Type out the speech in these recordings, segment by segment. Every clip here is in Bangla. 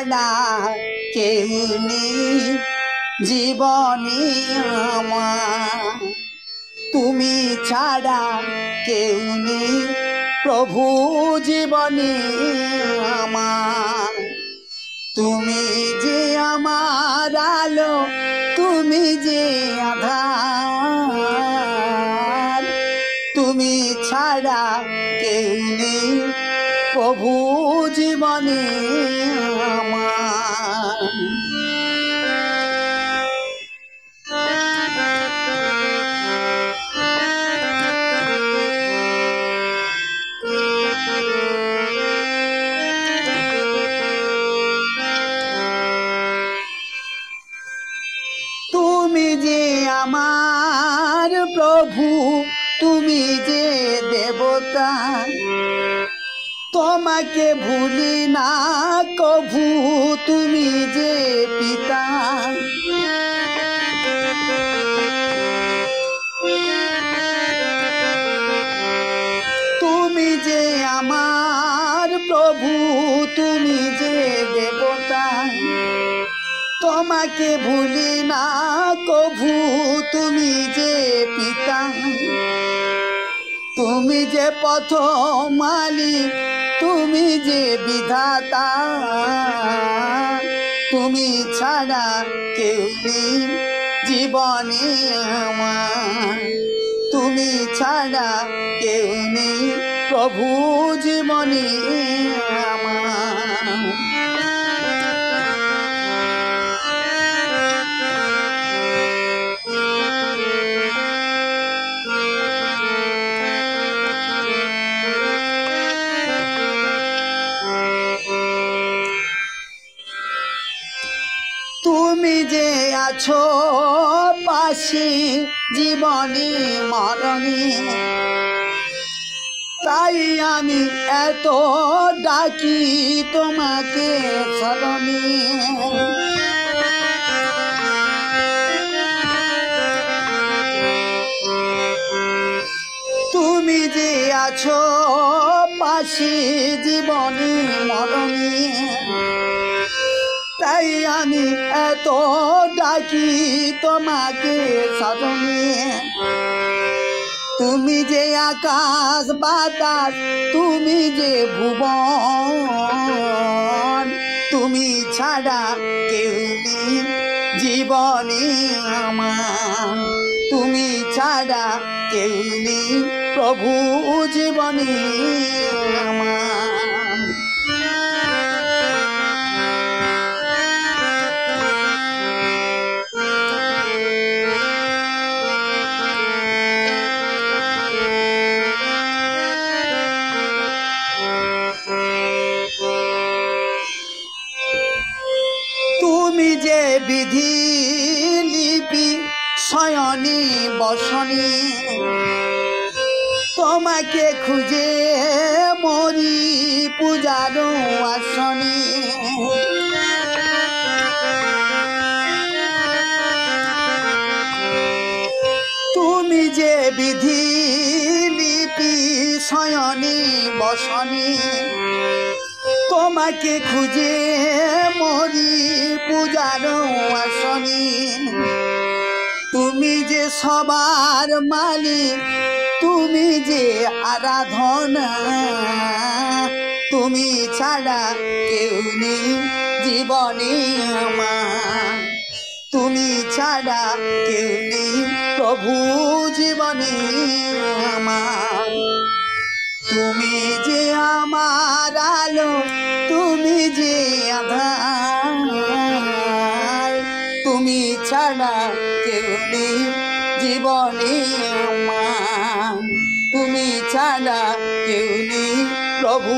ছাড়া কেউ নেই জীবনে আমার, তুমি ছাড়া কেউ নেই প্রভু জীবনে আমার। তুমি যে আমার আলো, তুমি যে আধার, তুমি ছাড়া কেউ নেই প্রভু জীবনে আমার। তুমি যে আমার প্রভু, তুমি যে দেবতা, তোমাকে ভুলি না কভু, তুমি যে পিতা। তুমি যে আমার প্রভু, তুমি যে দেবতা, তোমাকে ভুলি না কভু, তুমি যে পিতা। তুমি যে পথ মালিক, তুমি যে বিধাতা, তুমি ছাড়া কেউ নেই জীবনে আমার, তুমি ছাড়া কেউ নেই প্রভু জীবনে আমার। তুমি যে আছো পাশে জীবনে মরণে, তাই আমি এত ডাকি তোমাকে শরণে। তুমি যে আছো পাশে জীবনে মরণে, তাই আমি এত ডাকি তোমাকে শরণে। তুমি যে আকাশ বাতাস, তুমি যে ভুবন, তুমি ছাড়া কেউ নেই জীবনে আমার, তুমি ছাড়া কেউ নেই প্রভু জীবনে আমার। তুমি যে বিধি লিপি শয়নে বসনে, তোমাকে খুঁজে মরি পূজার আসনে। তুমি যে বিধি লিপি শয়নে বসনে, তোমাকে খুঁজে মরি পূজার আসনে। তুমি যে সবার মালিক, তুমি যে আরাধনা, তুমি ছাড়া কেউ নেই জীবনে আমার, তুমি ছাড়া কেউ নেই প্রভু জীবনে আমার। তুমি যে আমার আলো, তুমি যে আধার, তুমি ছাড়া কেউ নেই জীবনে আমার, তুমি ছাড়া কেউ নেই প্রভু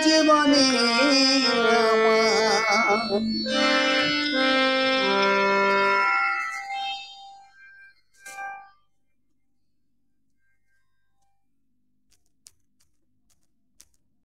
জীবনে আমার।